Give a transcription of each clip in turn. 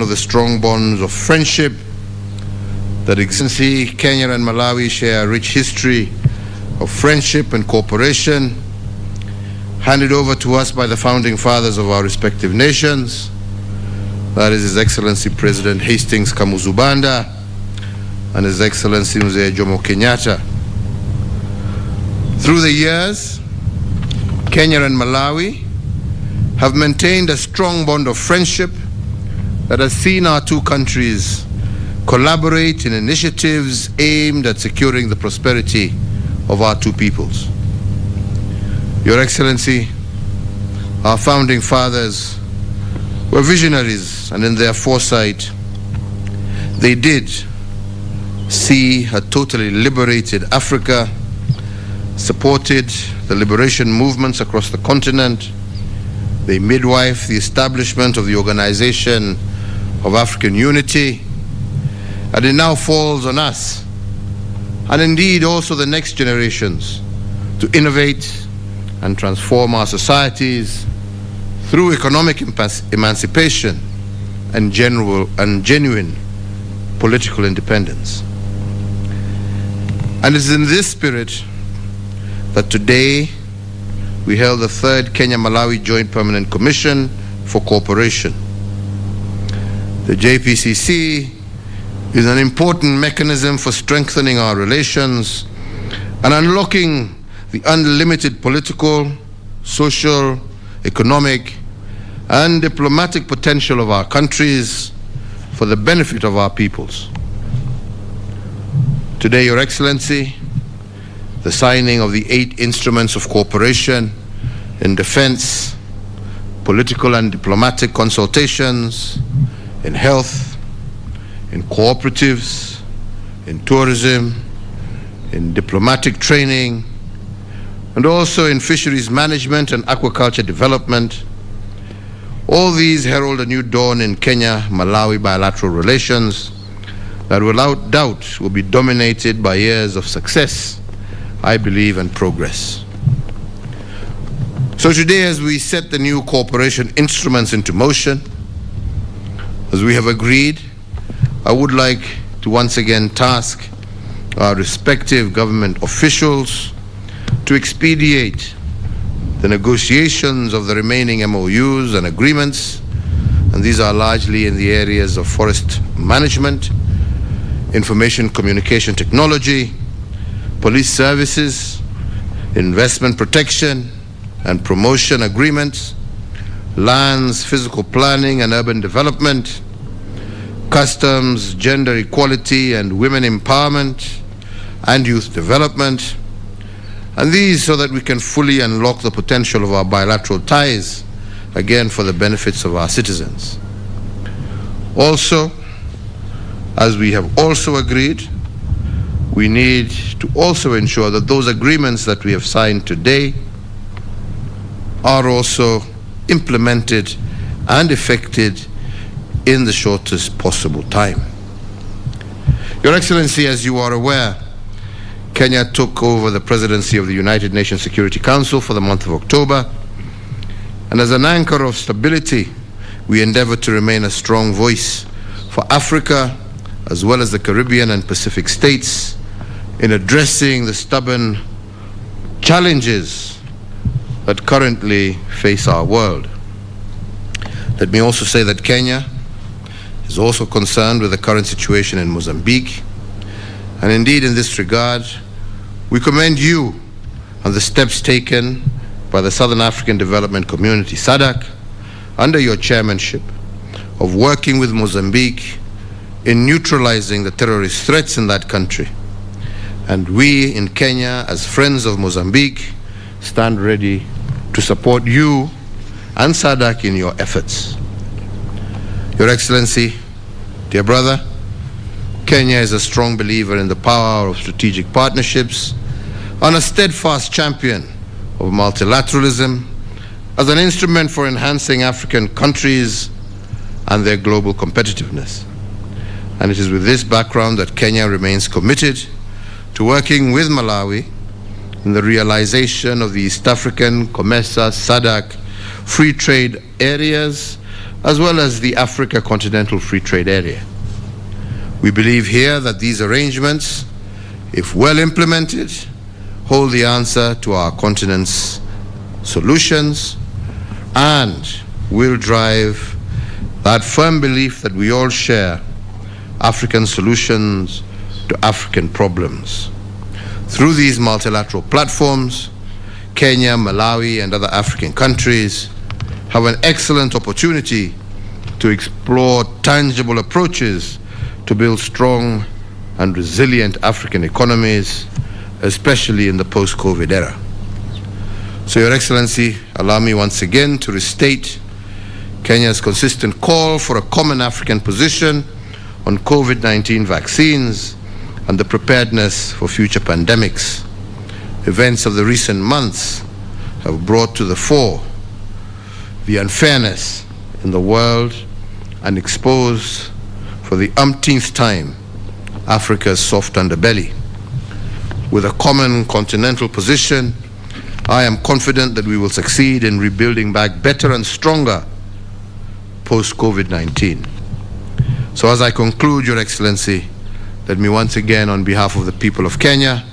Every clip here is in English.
of the strong bonds of friendship that exist. Kenya and Malawi share a rich history of friendship and cooperation, handed over to us by the founding fathers of our respective nations. That is His Excellency President Hastings Kamuzu Banda and His Excellency Mzee Jomo Kenyatta. Through the years, Kenya and Malawi have maintained a strong bond of friendship that has seen our two countries collaborate in initiatives aimed at securing the prosperity of our two peoples. Your Excellency, our founding fathers were visionaries, and in their foresight, they did see a totally liberated Africa, supported the liberation movements across the continent. They midwifed the establishment of the Organization of African Unity, and it now falls on us, and indeed also the next generations, to innovate and transform our societies through economic emancipation and genuine political independence. And it's in this spirit that today we held the third Kenya-Malawi Joint Permanent Commission for Cooperation. The JPCC is an important mechanism for strengthening our relations and unlocking the unlimited political, social, economic, and diplomatic potential of our countries for the benefit of our peoples. Today, Your Excellency, the signing of the 8 instruments of cooperation in defense, political and diplomatic consultations, in health, in cooperatives, in tourism, in diplomatic training, and also in fisheries management and aquaculture development. All these herald a new dawn in Kenya-Malawi bilateral relations that without doubt will be dominated by years of success, I believe, and progress. So today, as we set the new cooperation instruments into motion, as we have agreed, I would like to once again task our respective government officials to expedite the negotiations of the remaining MOUs and agreements, and these are largely in the areas of forest management, information communication technology, police services, investment protection and promotion agreements, lands, physical planning and urban development, customs, gender equality and women empowerment, and youth development. And these so that we can fully unlock the potential of our bilateral ties, again for the benefits of our citizens. Also, as we have also agreed, we need to also ensure that those agreements that we have signed today are also implemented and effected in the shortest possible time. Your Excellency, as you are aware, Kenya took over the presidency of the United Nations Security Council for the month of October, and as an anchor of stability, we endeavor to remain a strong voice for Africa as well as the Caribbean and Pacific states in addressing the stubborn challenges that currently face our world. Let me also say that Kenya is also concerned with the current situation in Mozambique, and indeed in this regard, we commend you on the steps taken by the Southern African Development Community, SADC, under your chairmanship, of working with Mozambique in neutralizing the terrorist threats in that country. And we in Kenya, as friends of Mozambique, stand ready to support you and SADC in your efforts. Your Excellency, dear brother, Kenya is a strong believer in the power of strategic partnerships and a steadfast champion of multilateralism as an instrument for enhancing African countries and their global competitiveness. And it is with this background that Kenya remains committed to working with Malawi in the realization of the East African, COMESA, SADC free trade areas as well as the Africa Continental Free Trade Area. We believe here that these arrangements, if well implemented, hold the answer to our continent's solutions and will drive that firm belief that we all share African solutions to African problems. Through these multilateral platforms, Kenya, Malawi, and other African countries have an excellent opportunity to explore tangible approaches to build strong and resilient African economies, especially in the post-COVID era. So, Your Excellency, allow me once again to restate Kenya's consistent call for a common African position on COVID-19 vaccines and the preparedness for future pandemics. Events of the recent months have brought to the fore the unfairness in the world and exposed for the umpteenth time Africa's soft underbelly. With a common continental position, I am confident that we will succeed in rebuilding back better and stronger post-COVID-19. So as I conclude, Your Excellency, let me once again, on behalf of the people of Kenya,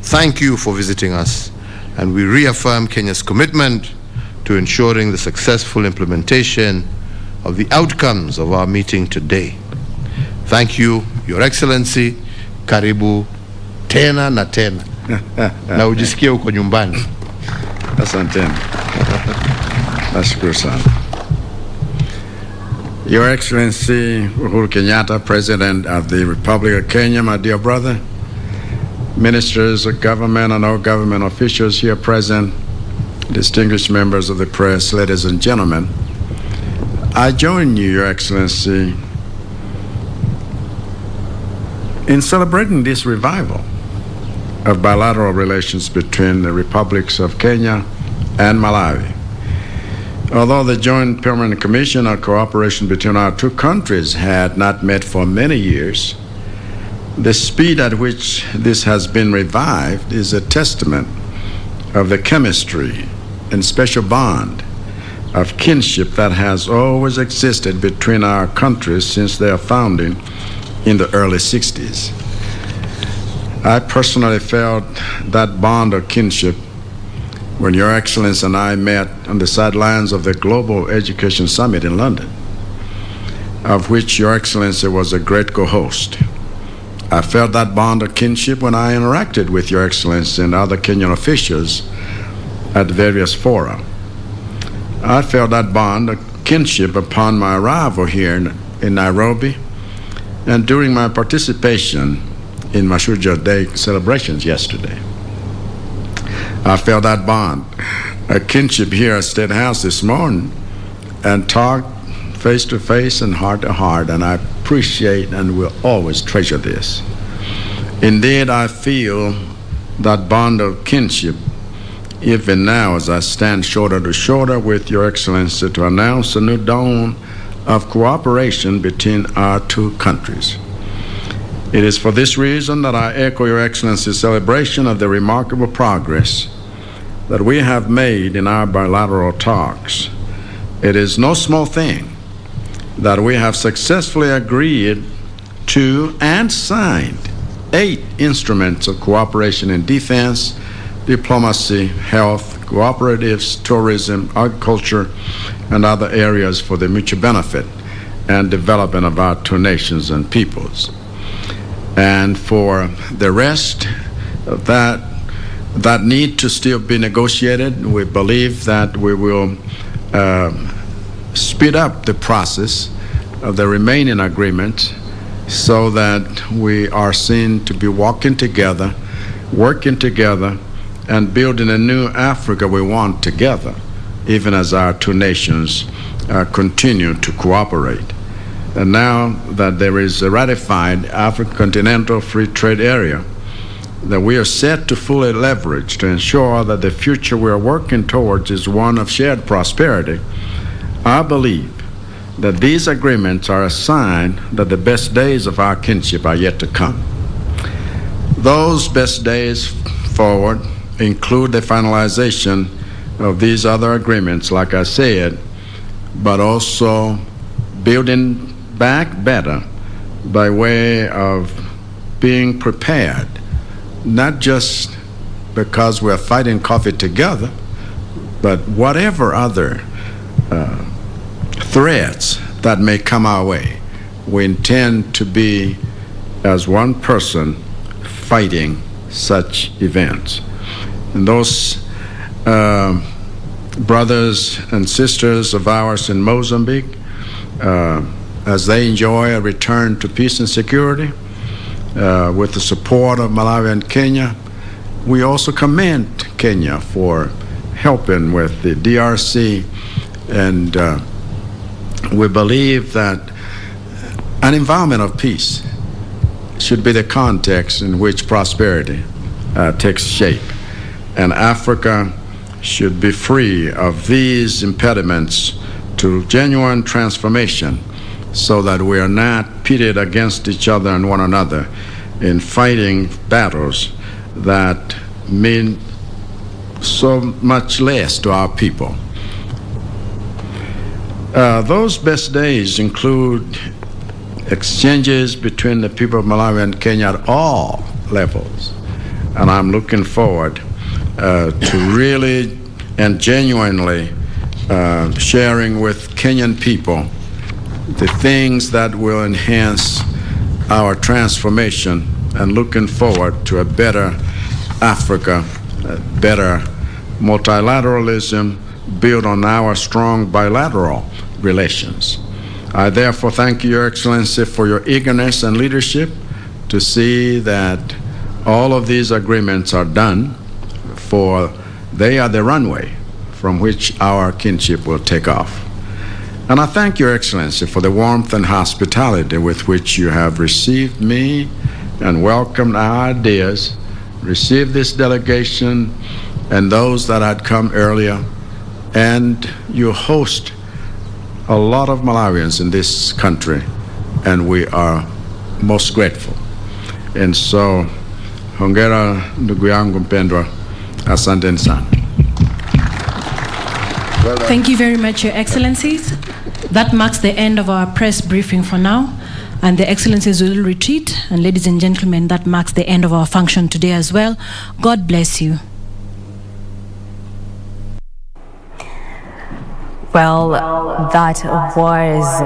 thank you for visiting us, and we reaffirm Kenya's commitment to ensuring the successful implementation of the outcomes of our meeting today. Thank you, Your Excellency. Karibu tena na tena. Na ujisikie uko nyumbani. Asante. Nashukuru sana. Your Excellency Uhuru Kenyatta, President of the Republic of Kenya, my dear brother, ministers of government and all government officials here present, distinguished members of the press, ladies and gentlemen, I join you, Your Excellency, in celebrating this revival of bilateral relations between the republics of Kenya and Malawi. Although the Joint Permanent Commission on Cooperation between our two countries had not met for many years, the speed at which this has been revived is a testament of the chemistry and special bond of kinship that has always existed between our countries since their founding in the early 60s. I personally felt that bond of kinship when Your Excellency and I met on the sidelines of the Global Education Summit in London, of which Your Excellency was a great co-host. I felt that bond of kinship when I interacted with Your Excellency and other Kenyan officials at various fora. I felt that bond of kinship upon my arrival here in Nairobi and during my participation in Mashujaa Day celebrations yesterday. I felt that bond, a kinship here at State House this morning, and talked face to face and heart to heart, and I appreciate and will always treasure this. Indeed, I feel that bond of kinship even now as I stand shoulder to shoulder with Your Excellency to announce a new dawn of cooperation between our two countries. It is for this reason that I echo Your Excellency's celebration of the remarkable progress that we have made in our bilateral talks. It is no small thing that we have successfully agreed to and signed 8 instruments of cooperation in defense, diplomacy, health, cooperatives, tourism, agriculture, and other areas for the mutual benefit and development of our two nations and peoples. And for the rest of that need to still be negotiated, we believe that we will speed up the process of the remaining agreements so that we are seen to be working together, and building a new Africa we want together, even as our two nations continue to cooperate. And now that there is a ratified African Continental Free Trade Area that we are set to fully leverage to ensure that the future we are working towards is one of shared prosperity, I believe that these agreements are a sign that the best days of our kinship are yet to come. Those best days forward include the finalization of these other agreements, like I said, but also building back better by way of being prepared, not just because we're fighting COVID together, but whatever other threats that may come our way, we intend to be as one person fighting such events. And those brothers and sisters of ours in Mozambique, as they enjoy a return to peace and security, with the support of Malawi and Kenya, we also commend Kenya for helping with the DRC, and we believe that an environment of peace should be the context in which prosperity takes shape, and Africa should be free of these impediments to genuine transformation, so that we are not pitted against each other and one another in fighting battles that mean so much less to our people. Those best days include exchanges between the people of Malawi and Kenya at all levels, and I'm looking forward to really and genuinely sharing with Kenyan people the things that will enhance our transformation, and looking forward to a better Africa, better multilateralism built on our strong bilateral relations. I therefore thank you, Your Excellency, for your eagerness and leadership to see that all of these agreements are done, for they are the runway from which our kinship will take off. And I thank Your Excellency for the warmth and hospitality with which you have received me and welcomed our ideas, received this delegation and those that had come earlier, and you host a lot of Malawians in this country, and we are most grateful. And so, hongera ndugu yangu mpendwa, asante sana. Thank you very much, Your Excellencies. That marks the end of our press briefing for now, and the Excellencies will retreat. And ladies and gentlemen, that marks the end of our function today as well. God bless you. Well, that was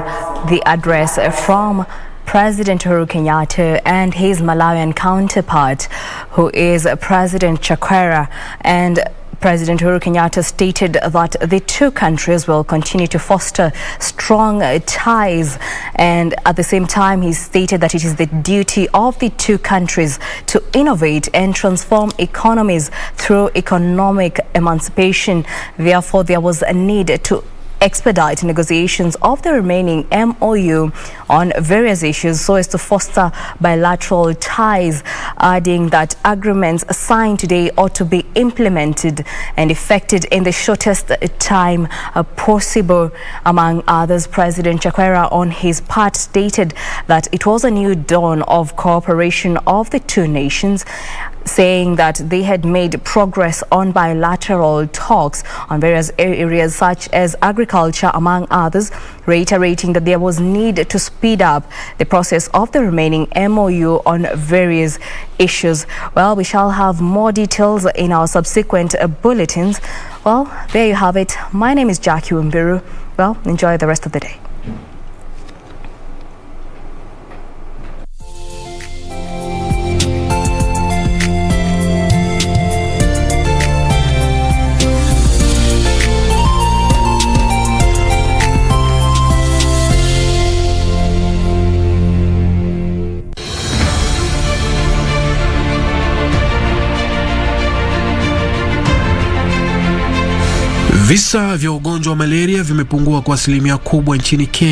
the address from President Uhuru Kenyatta and his Malawian counterpart, who is President Chakwera. And President Uhuru Kenyatta stated that the two countries will continue to foster strong ties, and at the same time he stated that it is the duty of the two countries to innovate and transform economies through economic emancipation. Therefore, there was a need to expedite negotiations of the remaining MOU on various issues so as to foster bilateral ties, adding that agreements signed today ought to be implemented and effected in the shortest time possible. Among others, President Chakwera on his part stated that it was a new dawn of cooperation of the two nations, saying that they had made progress on bilateral talks on various areas such as agriculture, among others, reiterating that there was need to speed up the process of the remaining MOU on various issues. Well, we shall have more details in our subsequent bulletins. Well, there you have it. My name is Jackie Wimbiru. Well, enjoy the rest of the day. Visa vya ugonjwa wa malaria vimepungua kwa asilimia kubwa nchini Kenya.